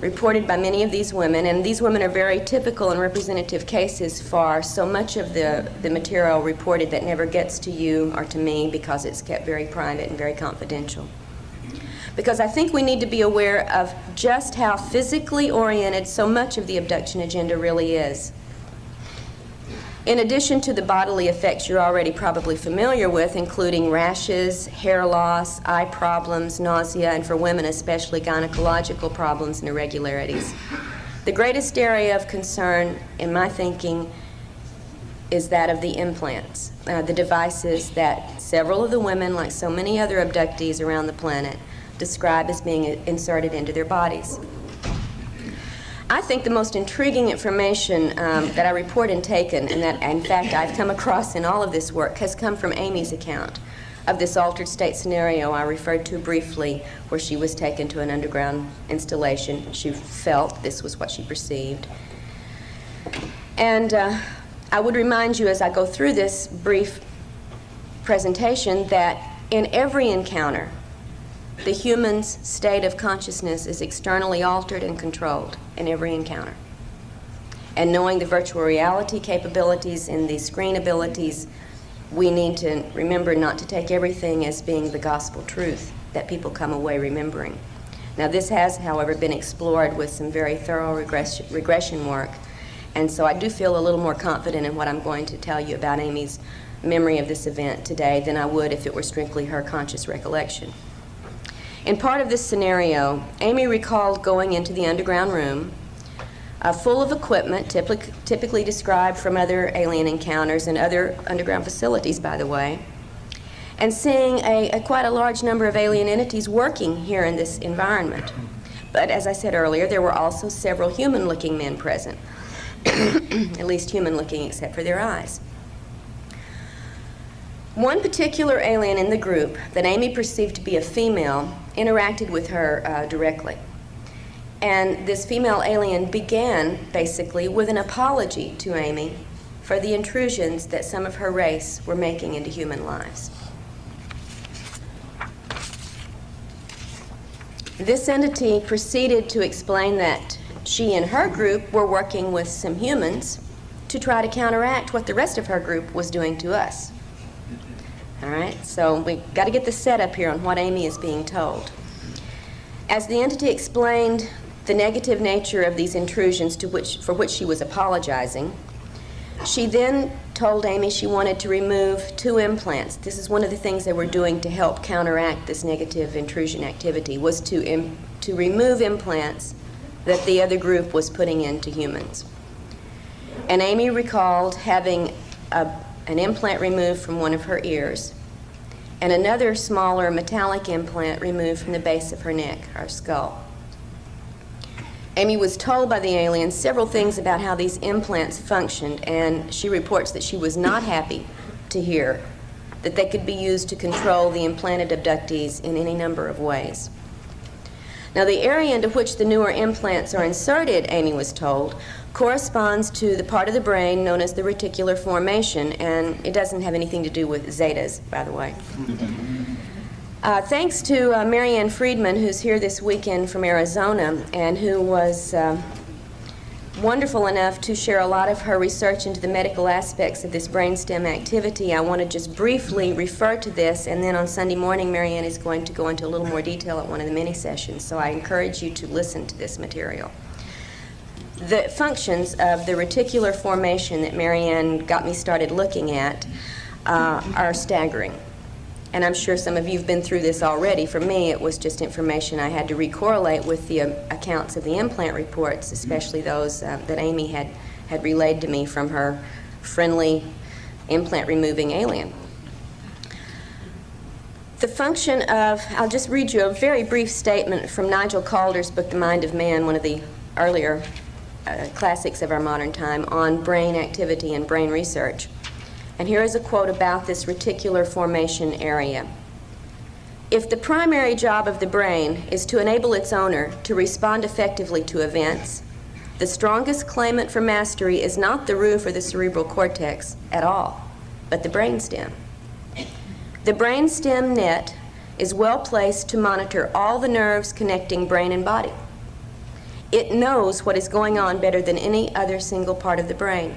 reported by many of these women, and these women are very typical and representative cases for so much of the material reported that never gets to you or to me because it's kept very private and very confidential. Because I think we need to be aware of just how physically oriented so much of the abduction agenda really is. In addition to the bodily effects you're already probably familiar with, including rashes, hair loss, eye problems, nausea, and for women especially gynecological problems and irregularities, the greatest area of concern, in my thinking, is that of the implants, the devices that several of the women, like so many other abductees around the planet, describe as being inserted into their bodies. I think the most intriguing information that I report and taken, and that in fact I've come across in all of this work, has come from Amy's account of this altered state scenario I referred to briefly, where she was taken to an underground installation. She felt this was what she perceived. And I would remind you as I go through this brief presentation that in every encounter, the human's state of consciousness is externally altered and controlled in every encounter. And knowing the virtual reality capabilities and the screen abilities, we need to remember not to take everything as being the gospel truth that people come away remembering. Now this has, however, been explored with some very thorough regression work, and so I do feel a little more confident in what I'm going to tell you about Amy's memory of this event today than I would if it were strictly her conscious recollection. In part of this scenario, Amy recalled going into the underground room, full of equipment, typically described from other alien encounters and other underground facilities, by the way, and seeing quite a large number of alien entities working here in this environment. But as I said earlier, there were also several human-looking men present, at least human-looking except for their eyes. One particular alien in the group that Amy perceived to be a female interacted with her directly. And this female alien began, basically, with an apology to Amy for the intrusions that some of her race were making into human lives. This entity proceeded to explain that she and her group were working with some humans to try to counteract what the rest of her group was doing to us. All right, so we've got to get the setup here on what Amy is being told. As the entity explained the negative nature of these intrusions for which she was apologizing, she then told Amy she wanted to remove 2 implants. This is one of the things they were doing to help counteract this negative intrusion activity, was to remove implants that the other group was putting into humans. And Amy recalled having an implant removed from one of her ears, and another smaller metallic implant removed from the base of her neck, her skull. Amy was told by the alien several things about how these implants functioned, and she reports that she was not happy to hear that they could be used to control the implanted abductees in any number of ways. Now, the area into which the newer implants are inserted, Amy was told, corresponds to the part of the brain known as the reticular formation, and it doesn't have anything to do with zetas, by the way. Thanks to Marianne Friedman, who's here this weekend from Arizona, and who was wonderful enough to share a lot of her research into the medical aspects of this brainstem activity, I want to just briefly refer to this, and then on Sunday morning, Marianne is going to go into a little more detail at one of the mini sessions, so I encourage you to listen to this material. The functions of the reticular formation that Marianne got me started looking at are staggering. And I'm sure some of you have been through this already. For me, it was just information I had to recorrelate with the accounts of the implant reports, especially those that Amy had relayed to me from her friendly implant-removing alien. The function of, I'll just read you a very brief statement from Nigel Calder's book, The Mind of Man, one of the earlier classics of our modern time, on brain activity and brain research. And here is a quote about this reticular formation area. If the primary job of the brain is to enable its owner to respond effectively to events, the strongest claimant for mastery is not the roof or the cerebral cortex at all, but the brainstem. The brainstem net is well placed to monitor all the nerves connecting brain and body. It knows what is going on better than any other single part of the brain.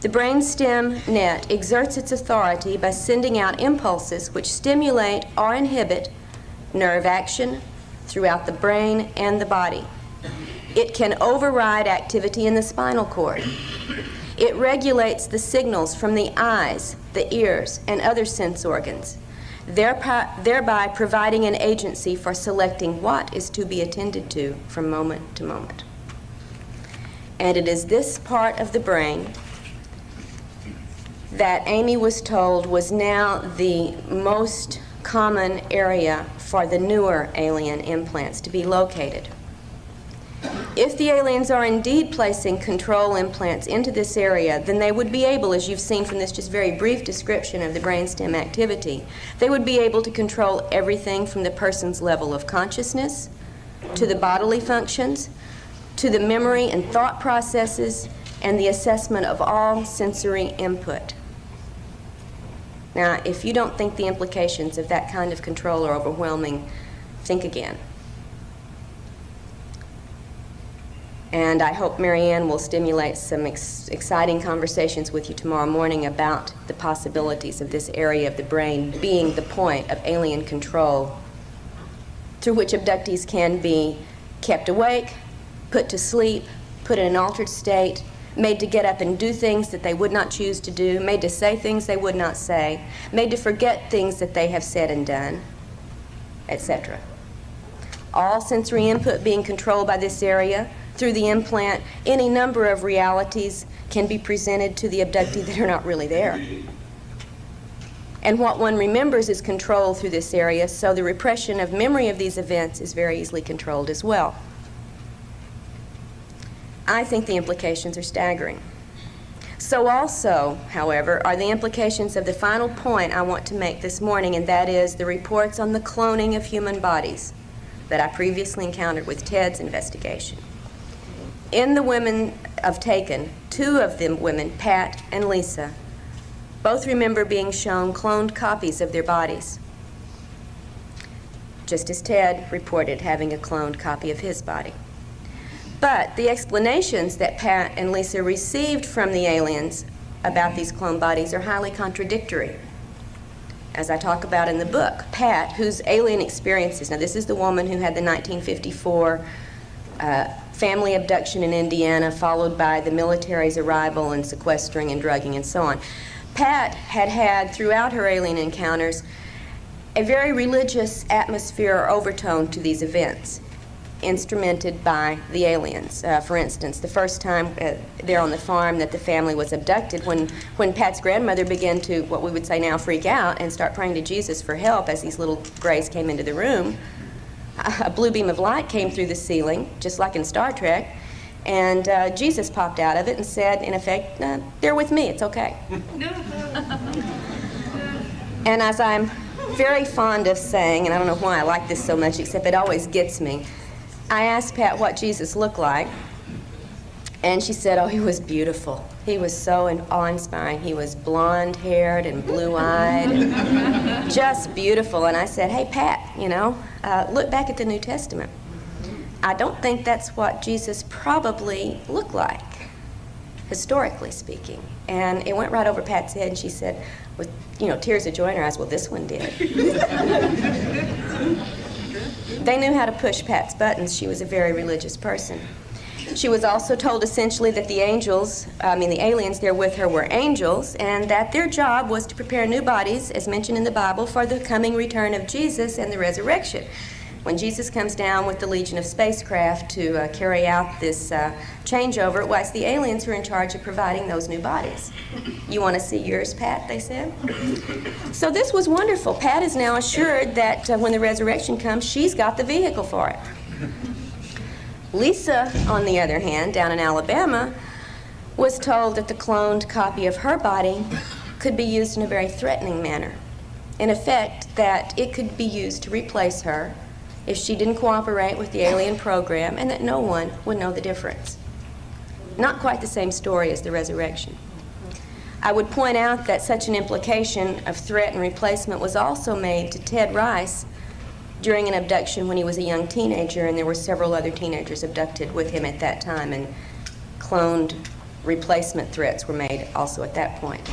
The brainstem net exerts its authority by sending out impulses which stimulate or inhibit nerve action throughout the brain and the body. It can override activity in the spinal cord. It regulates the signals from the eyes, the ears, and other sense organs, thereby providing an agency for selecting what is to be attended to from moment to moment. And it is this part of the brain that Amy was told was now the most common area for the newer alien implants to be located. If the aliens are indeed placing control implants into this area, then they would be able, as you've seen from this just very brief description of the brainstem activity, they would be able to control everything from the person's level of consciousness, to the bodily functions, to the memory and thought processes, and the assessment of all sensory input. Now, if you don't think the implications of that kind of control are overwhelming, think again. And I hope Marianne will stimulate some exciting conversations with you tomorrow morning about the possibilities of this area of the brain being the point of alien control through which abductees can be kept awake, put to sleep, put in an altered state, made to get up and do things that they would not choose to do, made to say things they would not say, made to forget things that they have said and done, etc. All sensory input being controlled by this area. Through the implant, any number of realities can be presented to the abductee that are not really there. And what one remembers is controlled through this area, so the repression of memory of these events is very easily controlled as well. I think the implications are staggering. So also, however, are the implications of the final point I want to make this morning, and that is the reports on the cloning of human bodies that I previously encountered with Ted's investigation. In the women of Taken, two of them women, Pat and Lisa, both remember being shown cloned copies of their bodies, just as Ted reported having a cloned copy of his body. But the explanations that Pat and Lisa received from the aliens about these cloned bodies are highly contradictory. As I talk about in the book, Pat, whose alien experiences, now this is the woman who had the 1954 family abduction in Indiana, followed by the military's arrival and sequestering and drugging and so on. Pat had had, throughout her alien encounters, a very religious atmosphere or overtone to these events, instrumented by the aliens. For instance, the first time there on the farm that the family was abducted, when Pat's grandmother began to, what we would say now, freak out and start praying to Jesus for help as these little grays came into the room, a blue beam of light came through the ceiling, just like in Star Trek, and Jesus popped out of it and said, in effect, they're with me, it's okay. And as I'm very fond of saying, and I don't know why I like this so much, except it always gets me, I asked Pat what Jesus looked like, and she said, oh, he was beautiful. He was so awe-inspiring. He was blonde-haired and blue-eyed, and just beautiful. And I said, hey, Pat, you know, look back at the New Testament. I don't think that's what Jesus probably looked like, historically speaking. And it went right over Pat's head, and she said, with, you know, tears of joy in her eyes, well, this one did. They knew how to push Pat's buttons. She was a very religious person. She was also told essentially that the aliens there with her were angels, and that their job was to prepare new bodies, as mentioned in the Bible, for the coming return of Jesus and the resurrection. When Jesus comes down with the legion of spacecraft to carry out this changeover, it was the aliens who are in charge of providing those new bodies. You want to see yours, Pat, they said? So this was wonderful. Pat is now assured that when the resurrection comes, she's got the vehicle for it. Lisa, on the other hand, down in Alabama, was told that the cloned copy of her body could be used in a very threatening manner. In effect, that it could be used to replace her if she didn't cooperate with the alien program, and that no one would know the difference. Not quite the same story as the resurrection. I would point out that such an implication of threat and replacement was also made to Ted Rice during an abduction when he was a young teenager, and there were several other teenagers abducted with him at that time, and cloned replacement threats were made also at that point.